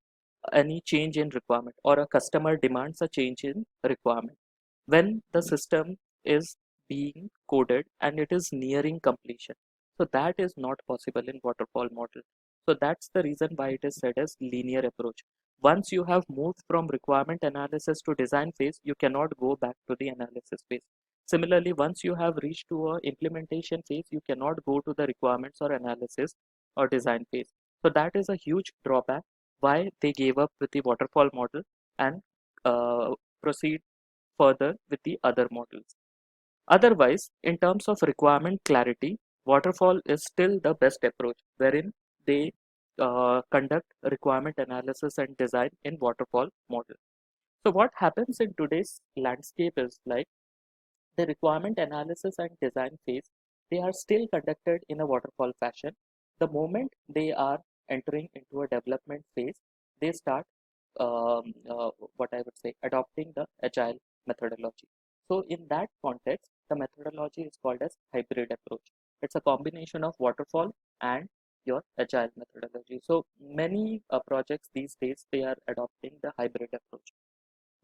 any change in requirement, or a customer demands a change in requirement when the system is being coded and it is nearing completion? So that is not possible in waterfall model. So that's the reason why it is said as linear approach. Once you have moved from requirement analysis to design phase, you cannot go back to the analysis phase. Similarly, once you have reached to a implementation phase, you cannot go to the requirements or analysis or design phase. So that is a huge drawback why they gave up with the waterfall model and proceed further with the other models. Otherwise, in terms of requirement clarity, waterfall is still the best approach, wherein they conduct requirement analysis and design in waterfall model. So what happens in today's landscape is like the requirement analysis and design phase, they are still conducted in a waterfall fashion. The moment they are entering into a development phase, they start what I would say adopting the agile methodology. So in that context, the methodology is called as hybrid approach. It's a combination of waterfall and your agile methodology. So many projects these days, they are adopting the hybrid approach,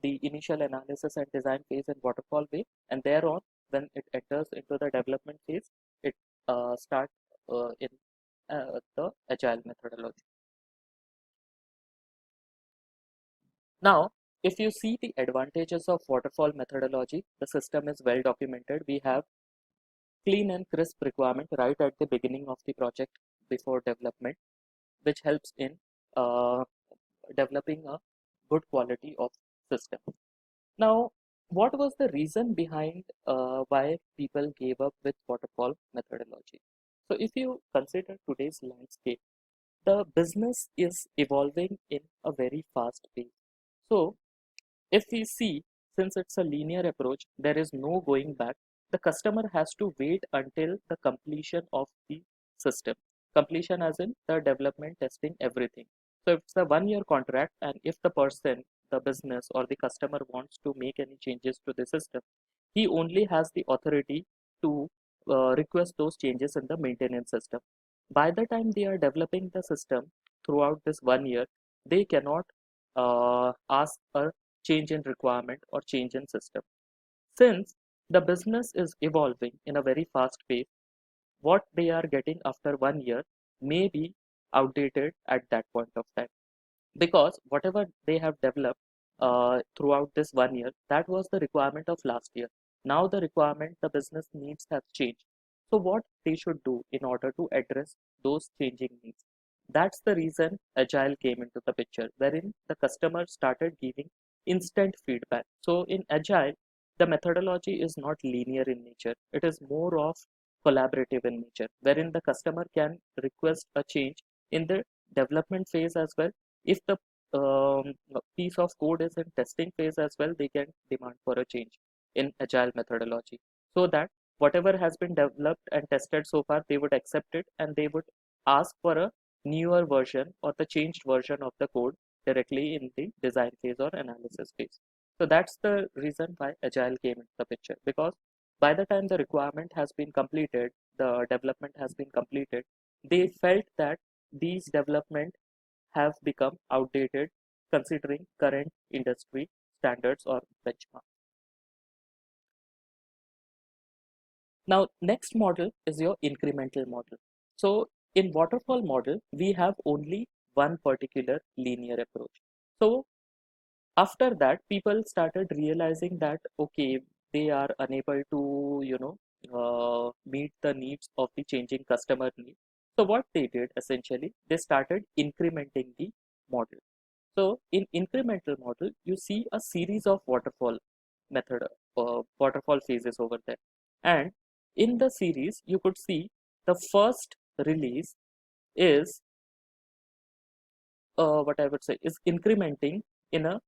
the initial analysis and design phase in waterfall way, and thereon when it enters into the development phase, it starts in the agile methodology. Now, if you see the advantages of waterfall methodology, the system is well documented. We have clean and crisp requirement right at the beginning of the project before development, which helps in uh, developing a good quality of system. Now, what was the reason behind why people gave up with waterfall methodology? So if you consider today's landscape, the business is evolving in a very fast pace. So if we see, since it's a linear approach, there is no going back. The customer has to wait until the completion of the system. Completion as in the development, testing, everything. So it's a 1 year contract, and if the person, the business or the customer wants to make any changes to the system, he only has the authority to request those changes in the maintenance system. By the time they are developing the system throughout this 1 year, they cannot ask a change in requirement or change in system. Since the business is evolving in a very fast pace, what they are getting after 1 year may be outdated at that point of time, because whatever they have developed throughout this 1 year, that was the requirement of last year. Now the requirement, the business needs have changed. So what they should do in order to address those changing needs, that's the reason agile came into the picture, wherein the customer started giving instant feedback. So in agile, the methodology is not linear in nature, it is more of collaborative in nature, wherein the customer can request a change in the development phase as well. If the piece of code is in testing phase as well, they can demand for a change in agile methodology, so that whatever has been developed and tested so far, they would accept it and they would ask for a newer version or the changed version of the code directly in the design phase or analysis phase. So that's the reason why agile came into the picture, because by the time the requirement has been completed, the development has been completed, they felt that these development have become outdated considering current industry standards or benchmark. Now, next model is your incremental model. So in waterfall model, we have only one particular linear approach. So after that, people started realizing that, okay, they are unable to, meet the needs of the changing customer needs. So what they did essentially, they started incrementing the model. So in incremental model, you see a series of waterfall method, waterfall phases over there. And in the series, you could see the first release is what I would say is incrementing in a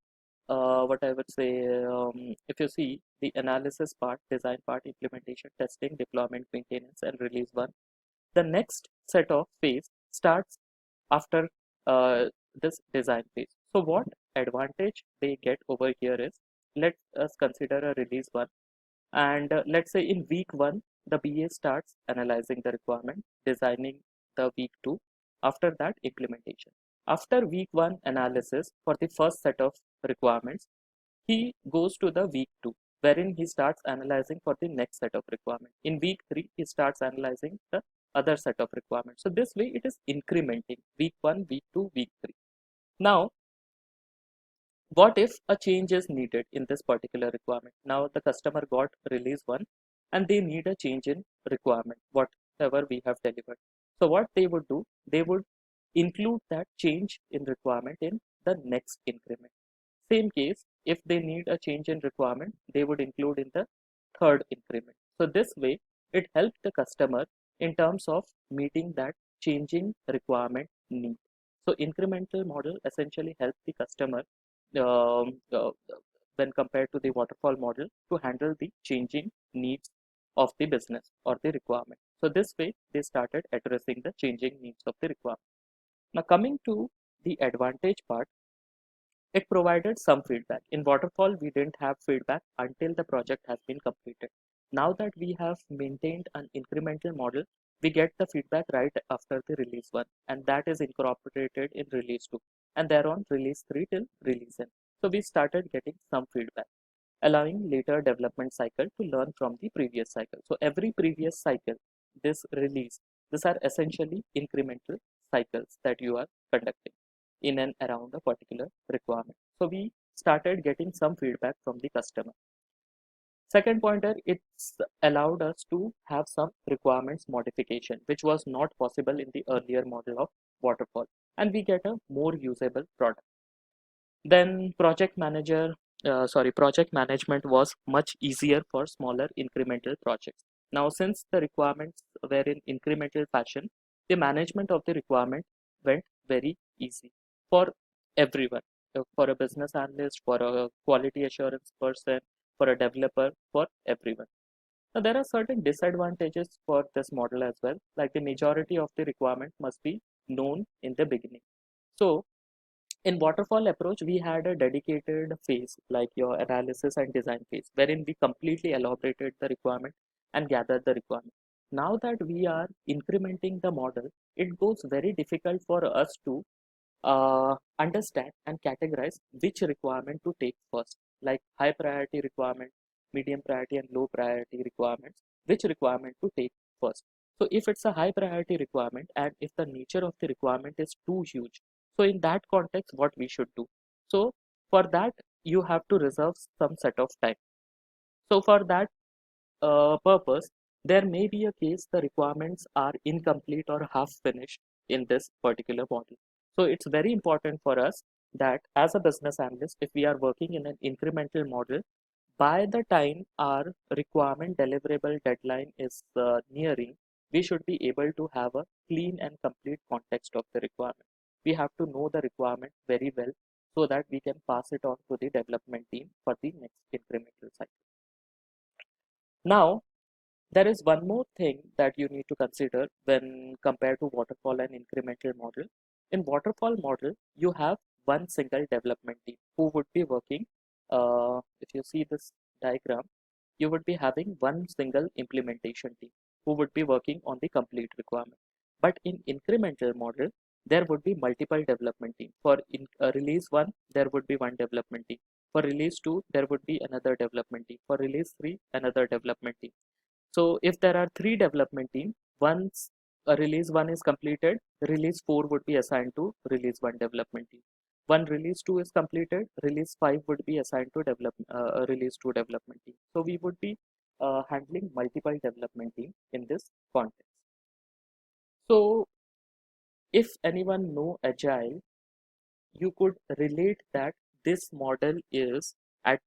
what I would say, if you see the analysis part, design part, implementation, testing, deployment, maintenance, and release one, the next set of phase starts after this design phase. So what advantage they get over here is, let us consider a release one, and let's say in week one, the BA starts analyzing the requirement, designing the week two, after that implementation. After week one analysis for the first set of requirements, he goes to the week two, wherein he starts analyzing for the next set of requirements. In week three, he starts analyzing the other set of requirements. So this way it is incrementing week one, week two, week three. Now, What if a change is needed in this particular requirement? Now the customer got release 1 and they need a change in requirement, whatever we have delivered. So what they would do, they would include that change in requirement in the next increment. Same case, if they need a change in requirement, they would include in the third increment. So this way, it helped the customer in terms of meeting that changing requirement need. So incremental model essentially helps the customer um, uh, when compared to the waterfall model to handle the changing needs of the business or the requirement. So this way, they started addressing the changing needs of the requirement. Now coming to the advantage part, it provided some feedback. In waterfall, we didn't have feedback until the project has been completed. Now that we have maintained an incremental model, we get the feedback right after the release 1, and that is incorporated in release 2, and thereon release 3 till release n. So we started getting some feedback, allowing later development cycle to learn from the previous cycle. So every previous cycle, this release, these are essentially incremental cycles that you are conducting in and around a particular requirement. So we started getting some feedback from the customer. Second pointer, it's allowed us to have some requirements modification, which was not possible in the earlier model of waterfall, and we get a more usable product. Then project management was much easier for smaller incremental projects. Now, since the requirements were in incremental fashion, the management of the requirement went very easy for everyone, for a business analyst, for a quality assurance person, for a developer, for everyone. Now, there are certain disadvantages for this model as well, like the majority of the requirement must be known in the beginning. So in waterfall approach, we had a dedicated phase like your analysis and design phase, wherein we completely elaborated the requirement and gathered the requirement. Now that we are incrementing the model, it goes very difficult for us to understand and categorize which requirement to take first, like high priority requirement, medium priority and low priority requirements, which requirement to take first. So if it's a high priority requirement and if the nature of the requirement is too huge, so in that context, what we should do? So for that, you have to reserve some set of time. So for that purpose, there may be a case the requirements are incomplete or half finished in this particular model. So it's very important for us that as a business analyst, if we are working in an incremental model, by the time our requirement deliverable deadline is nearing, we should be able to have a clean and complete context of the requirement. We have to know the requirement very well so that we can pass it on to the development team for the next incremental cycle. Now, there is one more thing that you need to consider when compared to waterfall and incremental model. In waterfall model, you have one single development team who would be working. If you see this diagram, you would be having one single implementation team who would be working on the complete requirement. But in incremental model, there would be multiple development team. For release 1, there would be one development team. For release 2, there would be another development team. For release 3, another development team. So if there are 3 development teams, once a release 1 is completed, release 4 would be assigned to release 1 development team. When release 2 is completed, release 5 would be assigned to release 2 development team. So we would be handling multiple development teams in this context. So if anyone know Agile, you could relate that this model is at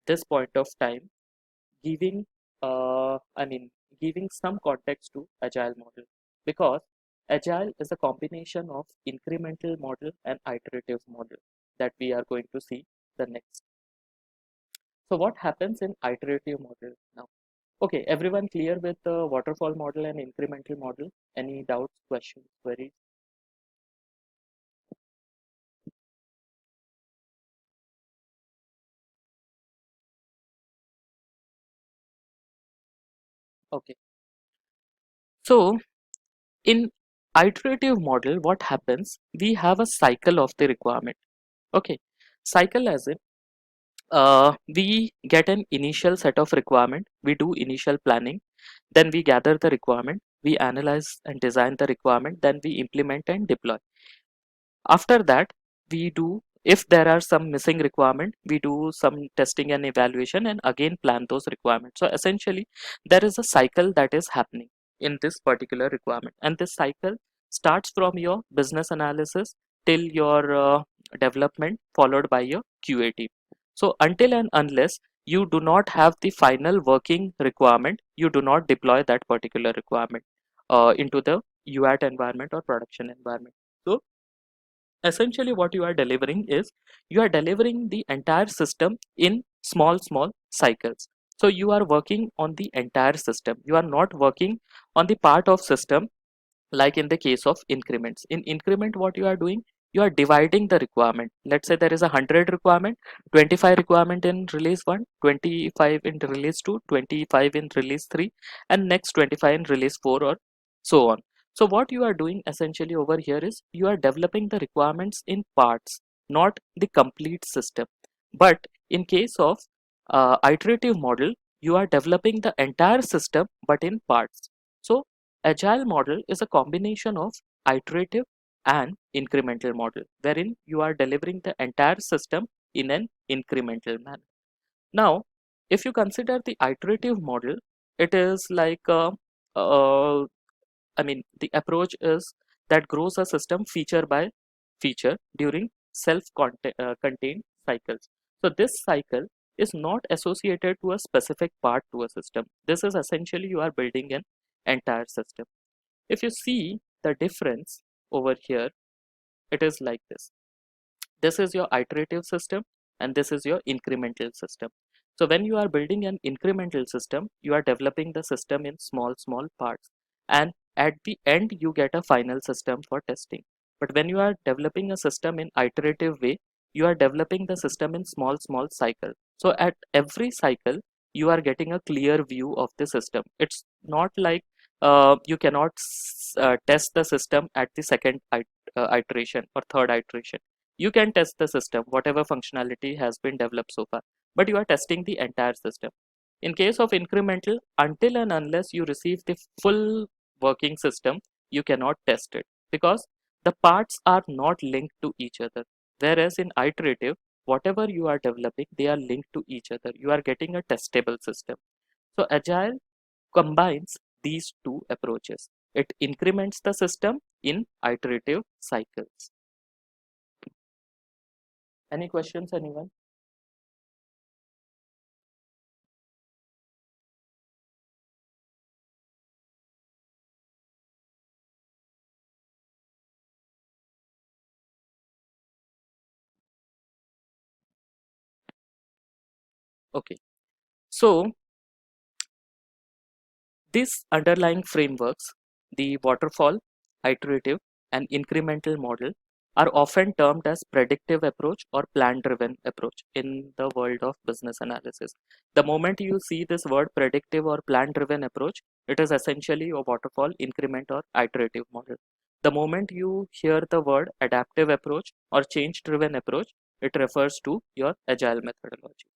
this point of time giving giving some context to Agile model, because Agile is a combination of incremental model and iterative model that we are going to see the next. So what happens in iterative model now? Okay, everyone clear with the waterfall model and incremental model? Any doubts, questions, queries? Okay, so in iterative model, what happens? We have a cycle of the requirement. Okay, cycle as in we get an initial set of requirement, we do initial planning, then we gather the requirement, we analyze and design the requirement, then we implement and deploy. After that, we do If there are some missing requirement, we do some testing and evaluation and again plan those requirements. So essentially there is a cycle that is happening in this particular requirement, and this cycle starts from your business analysis till your development, followed by your QA team. So until and unless you do not have the final working requirement, you do not deploy that particular requirement into the UAT environment or production environment. So essentially what you are delivering is you are delivering the entire system in small cycles. So you are working on the entire system, you are not working on the part of system. Like in the case of increments, in increment what you are doing, you are dividing the requirement. Let's say there is 100 requirement, 25 requirement in release 1, 25 in release 2, 25 in release 3, and next 25 in release 4, or so on. So what you are doing essentially over here is you are developing the requirements in parts, not the complete system. But in case of iterative model, you are developing the entire system but in parts. So agile model is a combination of iterative and incremental model, wherein you are delivering the entire system in an incremental manner. Now, if you consider the iterative model, it is like the approach is that grows a system feature by feature during self-contained cycles. So this cycle is not associated to a specific part to a system. This is essentially you are building an entire system. If you see the difference over here, it is like this. This is your iterative system and this is your incremental system. So when you are building an incremental system, you are developing the system in small parts, and at the end you get a final system for testing. But when you are developing a system in iterative way, you are developing the system in small cycle. So at every cycle you are getting a clear view of the system. It's not like you cannot test the system at the second iteration or third iteration. You can test the system, whatever functionality has been developed so far, but you are testing the entire system. In case of incremental, until and unless you receive the full working system, you cannot test it because the parts are not linked to each other. Whereas in iterative, whatever you are developing, they are linked to each other. You are getting a testable system. So agile combines these two approaches. It increments the system in iterative cycles. Any questions, anyone? Okay, so these underlying frameworks, the waterfall, iterative, and incremental model, are often termed as predictive approach or plan driven approach in the world of business analysis. The moment you see this word predictive or plan driven approach, it is essentially a waterfall, increment, or iterative model. The moment you hear the word adaptive approach or change driven approach, it refers to your agile methodology.